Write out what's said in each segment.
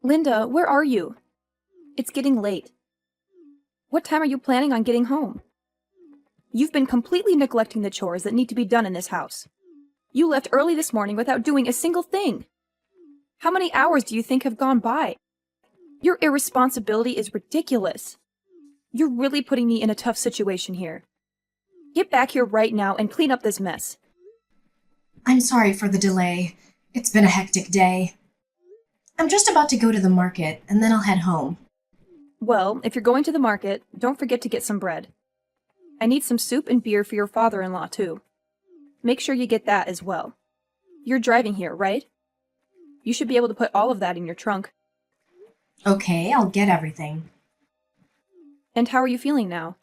Linda, where are you? It's getting late. What time are you planning on getting home? You've been completely neglecting the chores that need to be done in this house. You left early this morning without doing a single thing. How many hours do you think have gone by? Your irresponsibility is ridiculous. You're really putting me in a tough situation here. Get back here right now and clean up this mess. I'm sorry for the delay. It's been a hectic day. I'm just about to go to the market, and then I'll head home. Well, if you're going to the market, don't forget to get some bread. I need some soup and beer for your father-in-law, too. Make sure you get that as well. You're driving here, right? You should be able to put all of that in your trunk. Okay, I'll get everything. And how are you feeling now?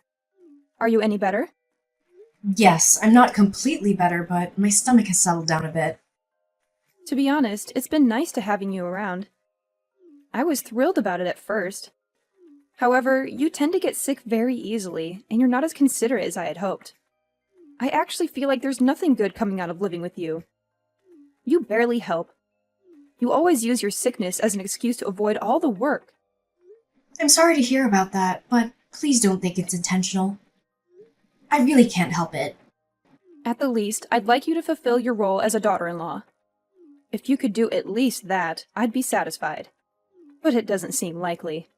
Are you any better? Yes, I'm not completely better, but my stomach has settled down a bit. To be honest, it's been nice to having you around. I was thrilled about it at first. However, you tend to get sick very easily, and you're not as considerate as I had hoped. I actually feel like there's nothing good coming out of living with you. You barely help. You always use your sickness as an excuse to avoid all the work. I'm sorry to hear about that, but please don't think it's intentional. I really can't help it. At the least, I'd like you to fulfill your role as a daughter-in-law. If you could do at least that, I'd be satisfied. But it doesn't seem likely.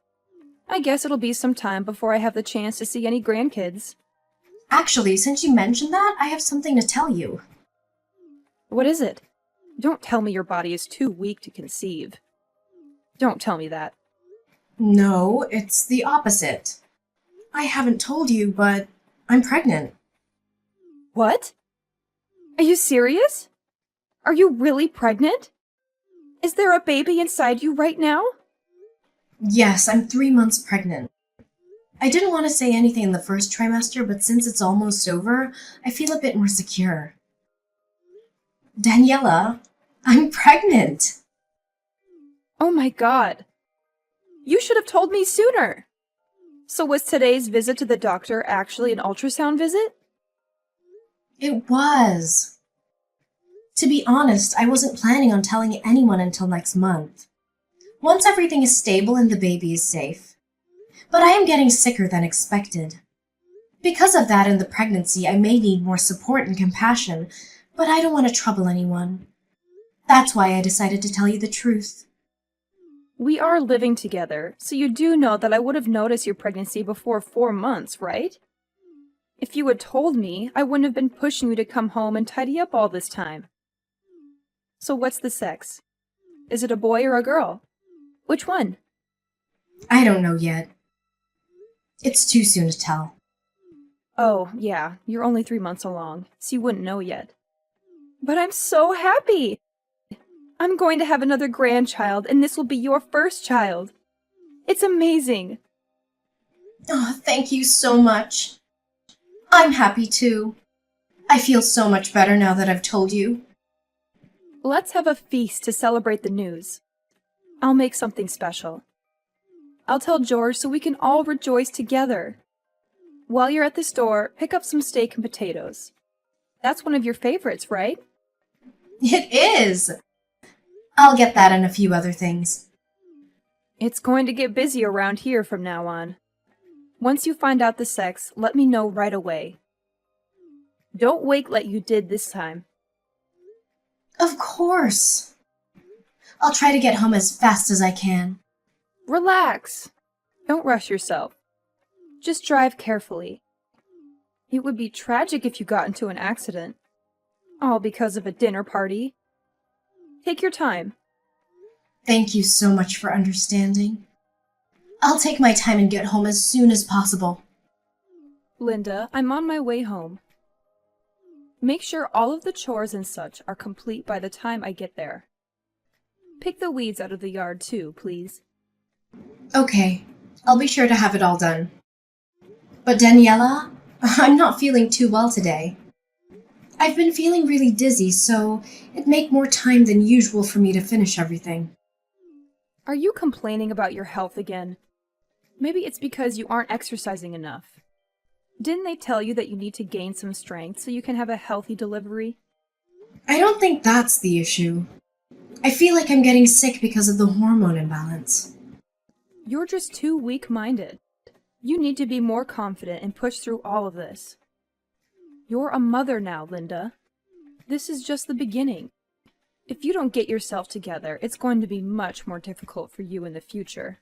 I guess it'll be some time before I have the chance to see any grandkids. Actually, since you mentioned that, I have something to tell you. What is it? Don't tell me your body is too weak to conceive. Don't tell me that. No, it's the opposite. I haven't told you, but I'm pregnant. What? Are you serious? Are you really pregnant? Is there a baby inside you right now? Yes, I'm 3 months pregnant. I didn't want to say anything in the first trimester, but since it's almost over, I feel a bit more secure. Daniela, I'm pregnant! Oh my god. You should have told me sooner. So was today's visit to the doctor actually an ultrasound visit? It was. To be honest, I wasn't planning on telling anyone until next month. Once everything is stable and the baby is safe. But I am getting sicker than expected. Because of that and the pregnancy, I may need more support and compassion, but I don't want to trouble anyone. That's why I decided to tell you the truth. We are living together, so you do know that I would have noticed your pregnancy before 4 months, right? If you had told me, I wouldn't have been pushing you to come home and tidy up all this time. So what's the sex? Is it a boy or a girl? Which one? I don't know yet. It's too soon to tell. Oh, yeah, you're only 3 months along, so you wouldn't know yet. But I'm so happy! I'm going to have another grandchild, and this will be your first child. It's amazing. Oh, thank you so much. I'm happy too. I feel so much better now that I've told you. Let's have a feast to celebrate the news. I'll make something special. I'll tell George so we can all rejoice together. While you're at the store, pick up some steak and potatoes. That's one of your favorites, right? It is! I'll get that and a few other things. It's going to get busy around here from now on. Once you find out the sex, let me know right away. Don't wait like you did this time. Of course. I'll try to get home as fast as I can. Relax. Don't rush yourself. Just drive carefully. It would be tragic if you got into an accident. All because of a dinner party. Take your time. Thank you so much for understanding. I'll take my time and get home as soon as possible. Linda, I'm on my way home. Make sure all of the chores and such are complete by the time I get there. Pick the weeds out of the yard too, please. Okay, I'll be sure to have it all done. But Daniela, I'm not feeling too well today. I've been feeling really dizzy, so it'd make more time than usual for me to finish everything. Are you complaining about your health again? Maybe it's because you aren't exercising enough. Didn't they tell you that you need to gain some strength so you can have a healthy delivery? I don't think that's the issue. I feel like I'm getting sick because of the hormone imbalance. You're just too weak-minded. You need to be more confident and push through all of this. You're a mother now, Linda. This is just the beginning. If you don't get yourself together, it's going to be much more difficult for you in the future.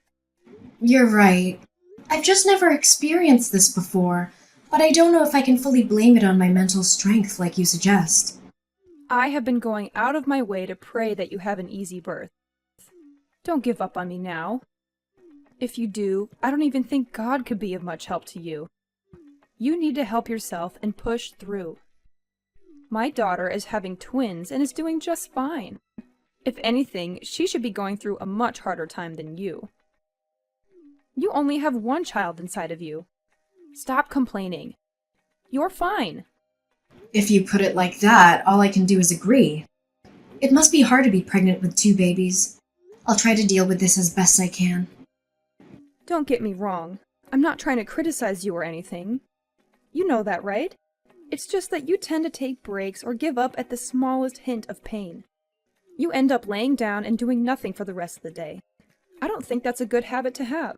You're right. I've just never experienced this before, but I don't know if I can fully blame it on my mental strength like you suggest. I have been going out of my way to pray that you have an easy birth. Don't give up on me now. If you do, I don't even think God could be of much help to you. You need to help yourself and push through. My daughter is having twins and is doing just fine. If anything, she should be going through a much harder time than you. You only have one child inside of you. Stop complaining. You're fine. If you put it like that, all I can do is agree. It must be hard to be pregnant with 2 babies. I'll try to deal with this as best I can. Don't get me wrong. I'm not trying to criticize you or anything. You know that, right? It's just that you tend to take breaks or give up at the smallest hint of pain. You end up laying down and doing nothing for the rest of the day. I don't think that's a good habit to have.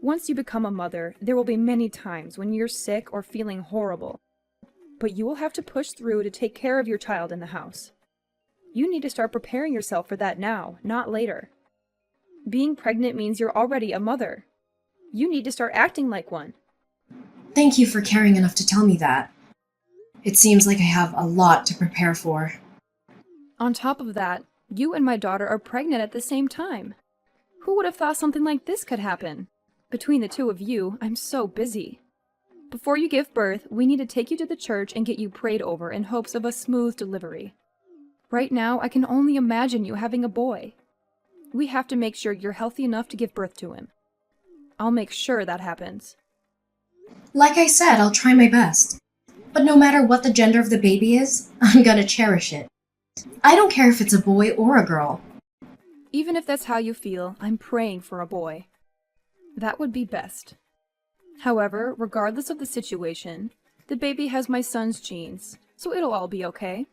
Once you become a mother, there will be many times when you're sick or feeling horrible. But you will have to push through to take care of your child in the house. You need to start preparing yourself for that now, not later. Being pregnant means you're already a mother. You need to start acting like one. Thank you for caring enough to tell me that. It seems like I have a lot to prepare for. On top of that, you and my daughter are pregnant at the same time. Who would have thought something like this could happen? Between the two of you, I'm so busy. Before you give birth, we need to take you to the church and get you prayed over in hopes of a smooth delivery. Right now, I can only imagine you having a boy. We have to make sure you're healthy enough to give birth to him. I'll make sure that happens. Like I said, I'll try my best. But no matter what the gender of the baby is, I'm gonna cherish it. I don't care if it's a boy or a girl. Even if that's how you feel, I'm praying for a boy. That would be best. However, regardless of the situation, the baby has my son's genes, so it'll all be okay.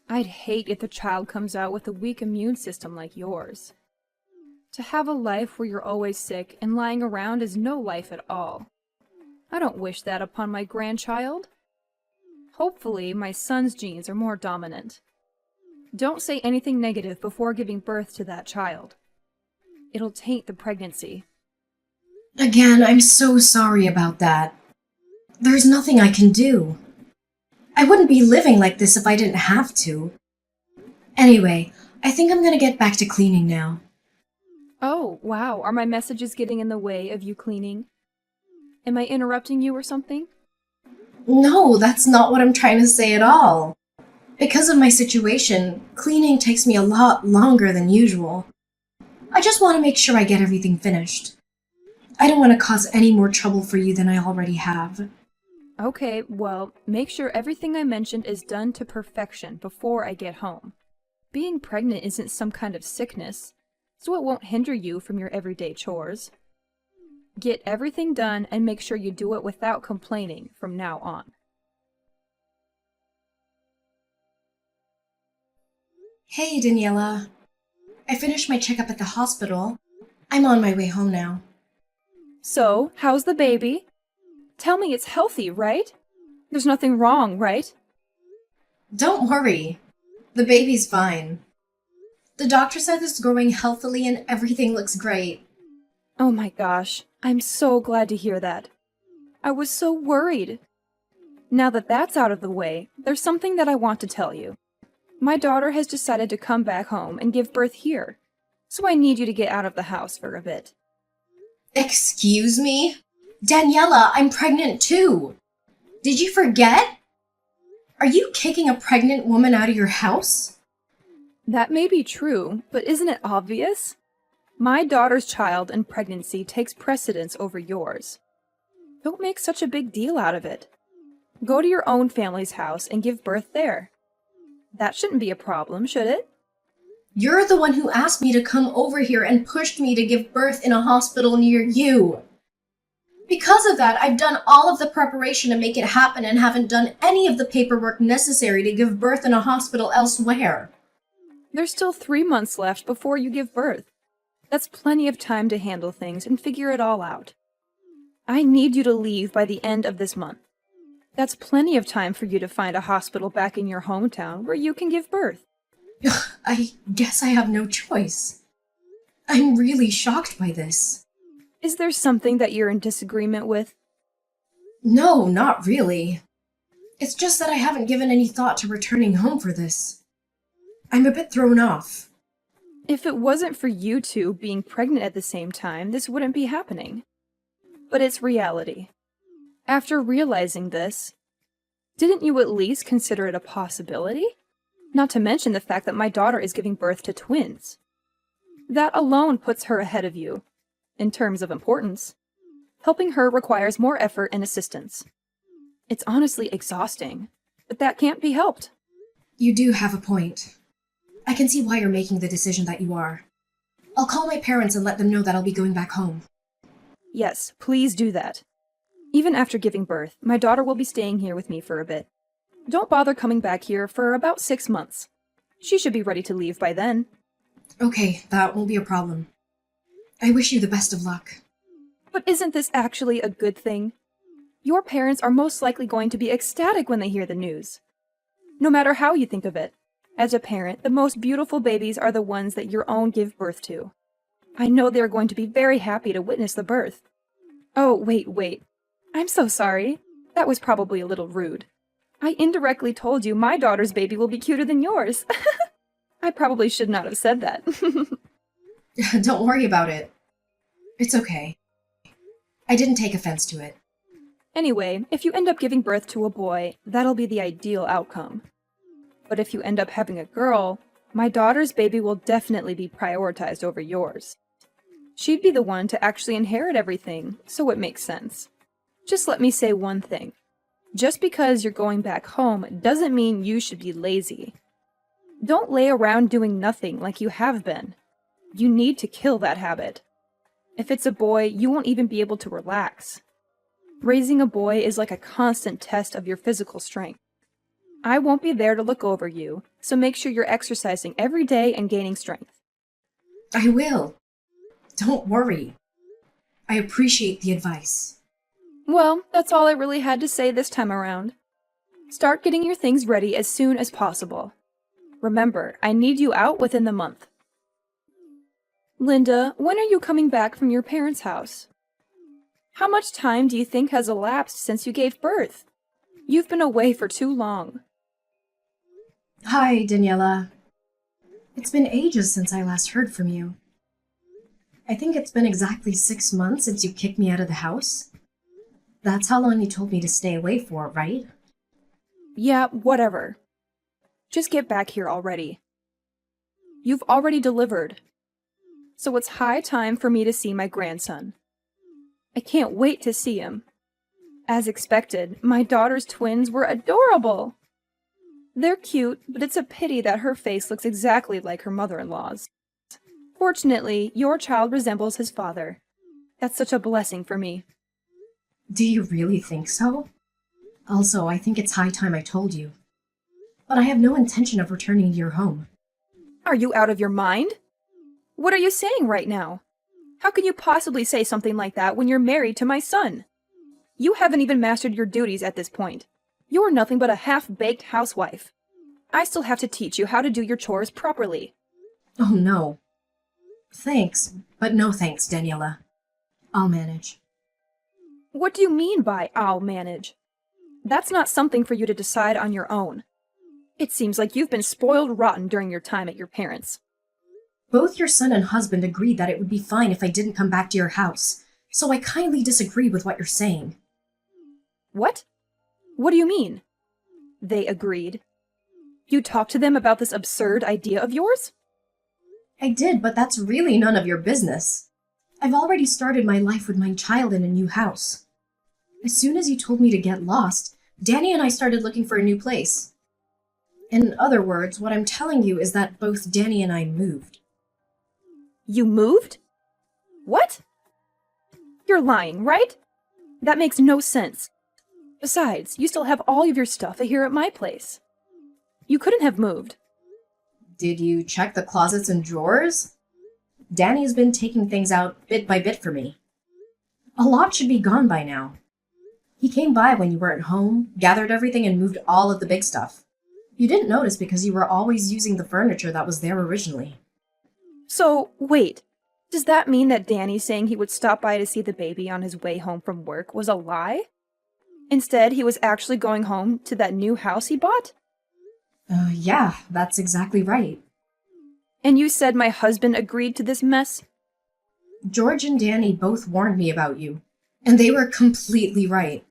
I'd hate if the child comes out with a weak immune system like yours. To have a life where you're always sick and lying around is no life at all. I don't wish that upon my grandchild. Hopefully, my son's genes are more dominant. Don't say anything negative before giving birth to that child. It'll taint the pregnancy. Again, I'm so sorry about that. There's nothing I can do. I wouldn't be living like this if I didn't have to. Anyway, I think I'm gonna get back to cleaning now. Oh, wow, are my messages getting in the way of you cleaning? Am I interrupting you or something? No, that's not what I'm trying to say at all. Because of my situation, cleaning takes me a lot longer than usual. I just want to make sure I get everything finished. I don't want to cause any more trouble for you than I already have. Okay, well, make sure everything I mentioned is done to perfection before I get home. Being pregnant isn't some kind of sickness, so it won't hinder you from your everyday chores. Get everything done and make sure you do it without complaining from now on. Hey, Daniela. I finished my checkup at the hospital. I'm on my way home now. So, how's the baby? Tell me it's healthy, right? There's nothing wrong, right? Don't worry. The baby's fine. The doctor said it's growing healthily and everything looks great. Oh my gosh, I'm so glad to hear that. I was so worried. Now that that's out of the way, there's something that I want to tell you. My daughter has decided to come back home and give birth here, so I need you to get out of the house for a bit. Excuse me? Daniela, I'm pregnant too. Did you forget? Are you kicking a pregnant woman out of your house? That may be true, but isn't it obvious? My daughter's child and pregnancy takes precedence over yours. Don't make such a big deal out of it. Go to your own family's house and give birth there. That shouldn't be a problem, should it? You're the one who asked me to come over here and pushed me to give birth in a hospital near you. Because of that, I've done all of the preparation to make it happen and haven't done any of the paperwork necessary to give birth in a hospital elsewhere. There's still 3 months left before you give birth. That's plenty of time to handle things and figure it all out. I need you to leave by the end of this month. That's plenty of time for you to find a hospital back in your hometown where you can give birth. I guess I have no choice. I'm really shocked by this. Is there something that you're in disagreement with? No, not really. It's just that I haven't given any thought to returning home for this. I'm a bit thrown off. If it wasn't for you two being pregnant at the same time, this wouldn't be happening. But it's reality. After realizing this, didn't you at least consider it a possibility? Not to mention the fact that my daughter is giving birth to twins. That alone puts her ahead of you, in terms of importance. Helping her requires more effort and assistance. It's honestly exhausting, but that can't be helped. You do have a point. I can see why you're making the decision that you are. I'll call my parents and let them know that I'll be going back home. Yes, please do that. Even after giving birth, my daughter will be staying here with me for a bit. Don't bother coming back here for about 6 months. She should be ready to leave by then. Okay, that won't be a problem. I wish you the best of luck. But isn't this actually a good thing? Your parents are most likely going to be ecstatic when they hear the news. No matter how you think of it, as a parent, the most beautiful babies are the ones that your own give birth to. I know they're going to be very happy to witness the birth. Oh, wait. I'm so sorry. That was probably a little rude. I indirectly told you my daughter's baby will be cuter than yours. I probably should not have said that. Don't worry about it. It's okay. I didn't take offense to it. Anyway, if you end up giving birth to a boy, that'll be the ideal outcome. But if you end up having a girl, my daughter's baby will definitely be prioritized over yours. She'd be the one to actually inherit everything, so it makes sense. Just let me say one thing. Just because you're going back home doesn't mean you should be lazy. Don't lay around doing nothing like you have been. You need to kill that habit. If it's a boy, you won't even be able to relax. Raising a boy is like a constant test of your physical strength. I won't be there to look over you, so make sure you're exercising every day and gaining strength. I will. Don't worry. I appreciate the advice. Well, that's all I really had to say this time around. Start getting your things ready as soon as possible. Remember, I need you out within the month. Linda, when are you coming back from your parents' house? How much time do you think has elapsed since you gave birth? You've been away for too long. Hi, Daniela. It's been ages since I last heard from you. I think it's been exactly 6 months since you kicked me out of the house. That's how long you told me to stay away for, right? Yeah, whatever. Just get back here already. You've already delivered. So it's high time for me to see my grandson. I can't wait to see him. As expected, my daughter's twins were adorable. They're cute, but it's a pity that her face looks exactly like her mother-in-law's. Fortunately, your child resembles his father. That's such a blessing for me. Do you really think so? Also, I think it's high time I told you. But I have no intention of returning to your home. Are you out of your mind? What are you saying right now? How can you possibly say something like that when you're married to my son? You haven't even mastered your duties at this point. You're nothing but a half-baked housewife. I still have to teach you how to do your chores properly. Oh no. Thanks, but no thanks, Daniela. I'll manage. What do you mean by I'll manage? That's not something for you to decide on your own. It seems like you've been spoiled rotten during your time at your parents'. Both your son and husband agreed that it would be fine if I didn't come back to your house, so I kindly disagree with what you're saying. What? What do you mean? They agreed. You talked to them about this absurd idea of yours? I did, but that's really none of your business. I've already started my life with my child in a new house. As soon as you told me to get lost, Danny and I started looking for a new place. In other words, what I'm telling you is that both Danny and I moved. You moved? What? You're lying, right? That makes no sense. Besides, you still have all of your stuff here at my place. You couldn't have moved. Did you check the closets and drawers? Danny's been taking things out bit by bit for me. A lot should be gone by now. He came by when you weren't home, gathered everything, and moved all of the big stuff. You didn't notice because you were always using the furniture that was there originally. So, wait. Does that mean that Danny saying he would stop by to see the baby on his way home from work was a lie? Instead, he was actually going home to that new house he bought? Yeah, that's exactly right. And you said my husband agreed to this mess? George and Danny both warned me about you, and they were completely right.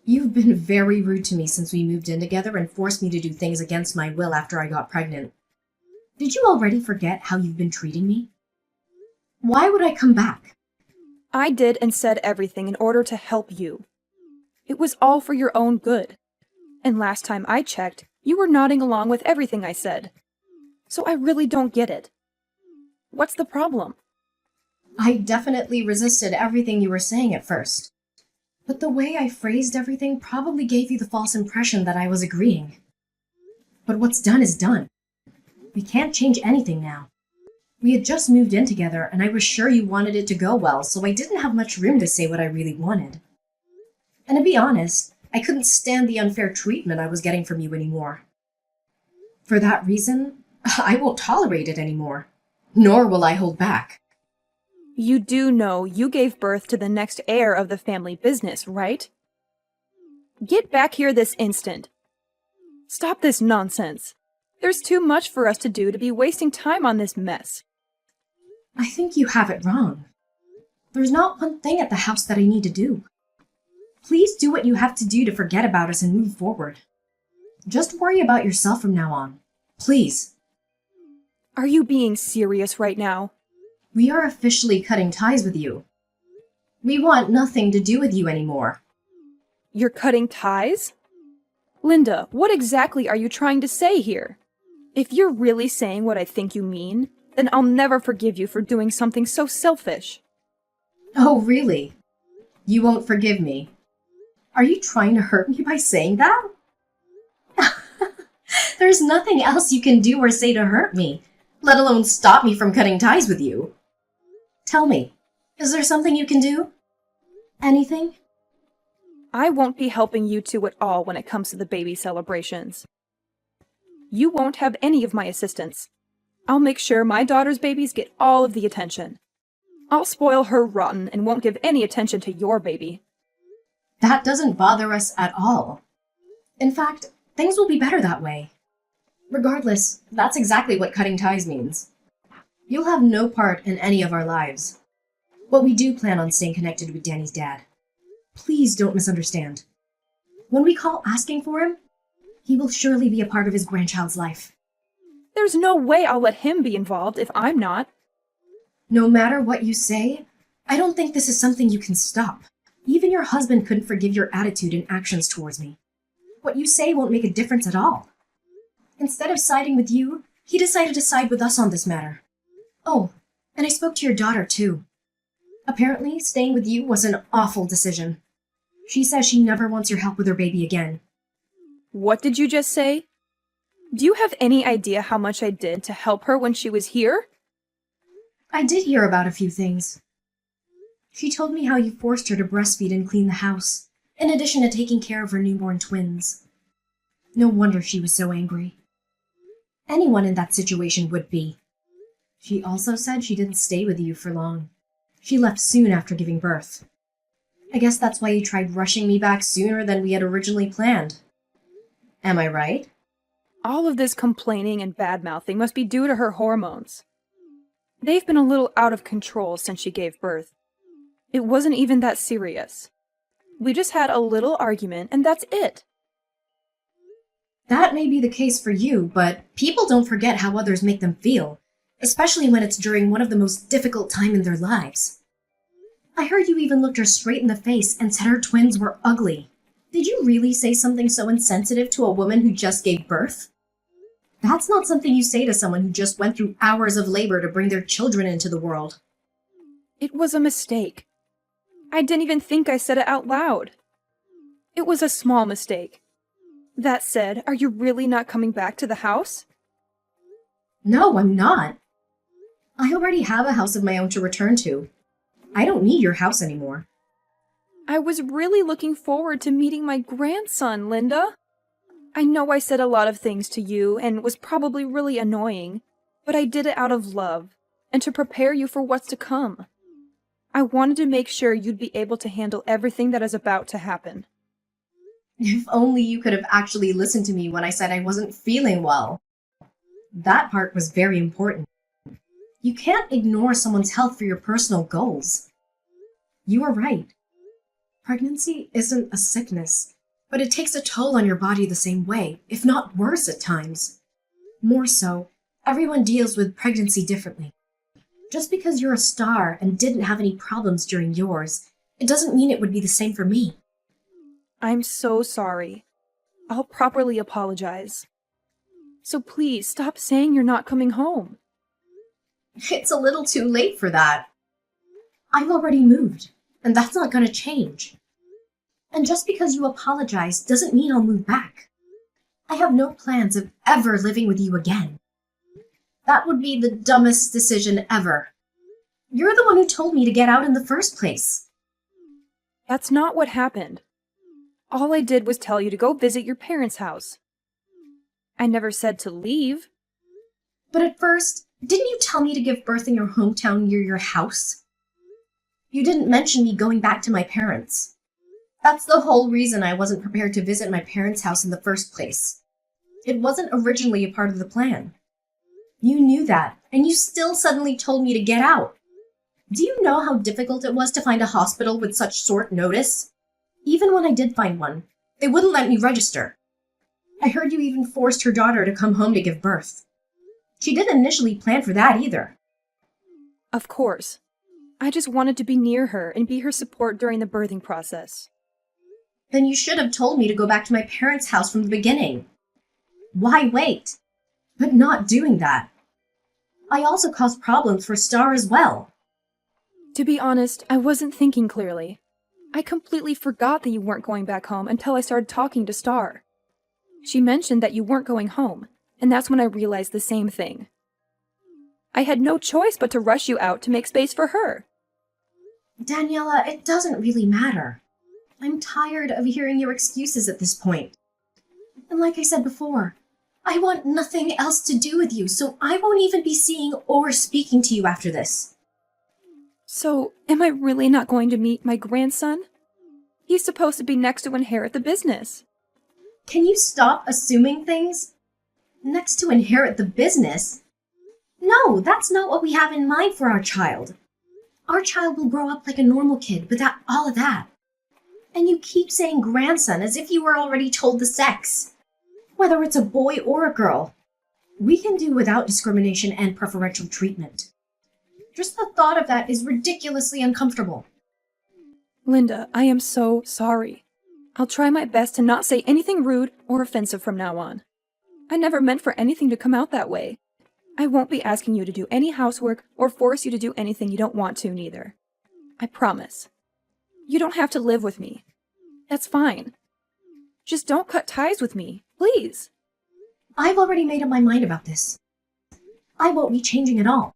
You've been very rude to me since we moved in together and forced me to do things against my will after I got pregnant. Did you already forget how you've been treating me? Why would I come back? I did and said everything in order to help you. It was all for your own good. And last time I checked, you were nodding along with everything I said. So I really don't get it. What's the problem? I definitely resisted everything you were saying at first. But the way I phrased everything probably gave you the false impression that I was agreeing. But what's done is done. We can't change anything now. We had just moved in together, and I was sure you wanted it to go well, so I didn't have much room to say what I really wanted. And to be honest, I couldn't stand the unfair treatment I was getting from you anymore. For that reason, I won't tolerate it anymore. Nor will I hold back. You do know you gave birth to the next heir of the family business, right? Get back here this instant. Stop this nonsense. There's too much for us to do to be wasting time on this mess. I think you have it wrong. There's not one thing at the house that I need to do. Please do what you have to do to forget about us and move forward. Just worry about yourself from now on. Please. Are you being serious right now? We are officially cutting ties with you. We want nothing to do with you anymore. You're cutting ties? Linda, what exactly are you trying to say here? If you're really saying what I think you mean, then I'll never forgive you for doing something so selfish. Oh, really? You won't forgive me? Are you trying to hurt me by saying that? There's nothing else you can do or say to hurt me, let alone stop me from cutting ties with you. Tell me, is there something you can do? Anything? I won't be helping you two at all when it comes to the baby celebrations. You won't have any of my assistance. I'll make sure my daughter's babies get all of the attention. I'll spoil her rotten and won't give any attention to your baby. That doesn't bother us at all. In fact, things will be better that way. Regardless, that's exactly what cutting ties means. You'll have no part in any of our lives. But we do plan on staying connected with Danny's dad. Please don't misunderstand. When we call asking for him, he will surely be a part of his grandchild's life. There's no way I'll let him be involved if I'm not. No matter what you say, I don't think this is something you can stop. Even your husband couldn't forgive your attitude and actions towards me. What you say won't make a difference at all. Instead of siding with you, he decided to side with us on this matter. Oh, and I spoke to your daughter too. Apparently, staying with you was an awful decision. She says she never wants your help with her baby again. What did you just say? Do you have any idea how much I did to help her when she was here? I did hear about a few things. She told me how you forced her to breastfeed and clean the house, in addition to taking care of her newborn twins. No wonder she was so angry. Anyone in that situation would be. She also said she didn't stay with you for long. She left soon after giving birth. I guess that's why you tried rushing me back sooner than we had originally planned. Am I right? All of this complaining and bad-mouthing must be due to her hormones. They've been a little out of control since she gave birth. It wasn't even that serious. We just had a little argument and that's it. That may be the case for you, but people don't forget how others make them feel, especially when it's during one of the most difficult time in their lives. I heard you even looked her straight in the face and said her twins were ugly. Did you really say something so insensitive to a woman who just gave birth? That's not something you say to someone who just went through hours of labor to bring their children into the world. It was a mistake. I didn't even think I said it out loud. It was a small mistake. That said, are you really not coming back to the house? No, I'm not. I already have a house of my own to return to. I don't need your house anymore. I was really looking forward to meeting my grandson, Linda. I know I said a lot of things to you and was probably really annoying, but I did it out of love and to prepare you for what's to come. I wanted to make sure you'd be able to handle everything that is about to happen. If only you could have actually listened to me when I said I wasn't feeling well. That part was very important. You can't ignore someone's health for your personal goals. You are right. Pregnancy isn't a sickness, but it takes a toll on your body the same way, if not worse at times. More so, everyone deals with pregnancy differently. Just because you're a star and didn't have any problems during yours, it doesn't mean it would be the same for me. I'm so sorry. I'll properly apologize. So please stop saying you're not coming home. It's a little too late for that. I've already moved, and that's not going to change. And just because you apologize doesn't mean I'll move back. I have no plans of ever living with you again. That would be the dumbest decision ever. You're the one who told me to get out in the first place. That's not what happened. All I did was tell you to go visit your parents' house. I never said to leave. But at first, didn't you tell me to give birth in your hometown near your house? You didn't mention me going back to my parents. That's the whole reason I wasn't prepared to visit my parents' house in the first place. It wasn't originally a part of the plan. You knew that, and you still suddenly told me to get out. Do you know how difficult it was to find a hospital with such short notice? Even when I did find one, they wouldn't let me register. I heard you even forced her daughter to come home to give birth. She didn't initially plan for that either. Of course. I just wanted to be near her and be her support during the birthing process. Then you should have told me to go back to my parents' house from the beginning. Why wait? But not doing that. I also caused problems for Star as well. To be honest, I wasn't thinking clearly. I completely forgot that you weren't going back home until I started talking to Star. She mentioned that you weren't going home, and that's when I realized the same thing. I had no choice but to rush you out to make space for her. Daniela, it doesn't really matter. I'm tired of hearing your excuses at this point. And like I said before, I want nothing else to do with you, so I won't even be seeing or speaking to you after this. So, am I really not going to meet my grandson? He's supposed to be next to inherit the business. Can you stop assuming things? Next to inherit the business? No, that's not what we have in mind for our child. Our child will grow up like a normal kid without all of that. And you keep saying grandson as if you were already told the sex. Whether it's a boy or a girl, we can do without discrimination and preferential treatment. Just the thought of that is ridiculously uncomfortable. Linda, I am so sorry. I'll try my best to not say anything rude or offensive from now on. I never meant for anything to come out that way. I won't be asking you to do any housework or force you to do anything you don't want to, neither. I promise. You don't have to live with me. That's fine. Just don't cut ties with me, please. I've already made up my mind about this. I won't be changing at all.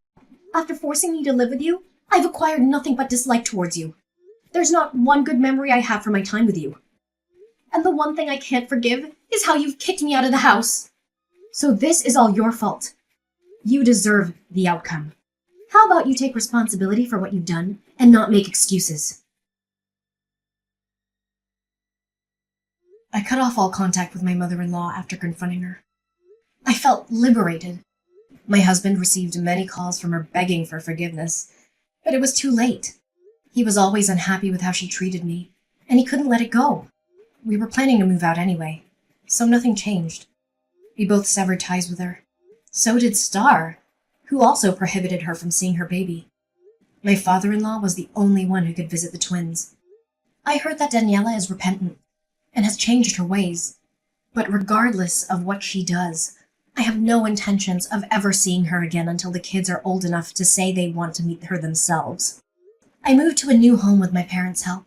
After forcing me to live with you, I've acquired nothing but dislike towards you. There's not one good memory I have from my time with you. And the one thing I can't forgive is how you've kicked me out of the house. So this is all your fault. You deserve the outcome. How about you take responsibility for what you've done and not make excuses? I cut off all contact with my mother-in-law after confronting her. I felt liberated. My husband received many calls from her begging for forgiveness, but it was too late. He was always unhappy with how she treated me, and he couldn't let it go. We were planning to move out anyway, so nothing changed. We both severed ties with her. So did Star, who also prohibited her from seeing her baby. My father-in-law was the only one who could visit the twins. I heard that Daniela is repentant and has changed her ways, but regardless of what she does, I have no intentions of ever seeing her again until the kids are old enough to say they want to meet her themselves. I moved to a new home with my parents' help.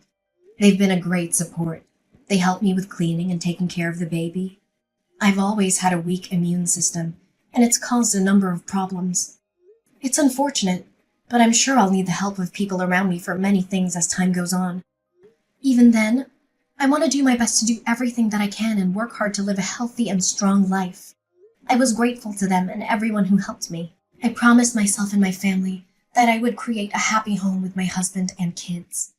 They've been a great support. They help me with cleaning and taking care of the baby. I've always had a weak immune system, and it's caused a number of problems. It's unfortunate, but I'm sure I'll need the help of people around me for many things as time goes on. Even then, I want to do my best to do everything that I can and work hard to live a healthy and strong life. I was grateful to them and everyone who helped me. I promised myself and my family that I would create a happy home with my husband and kids.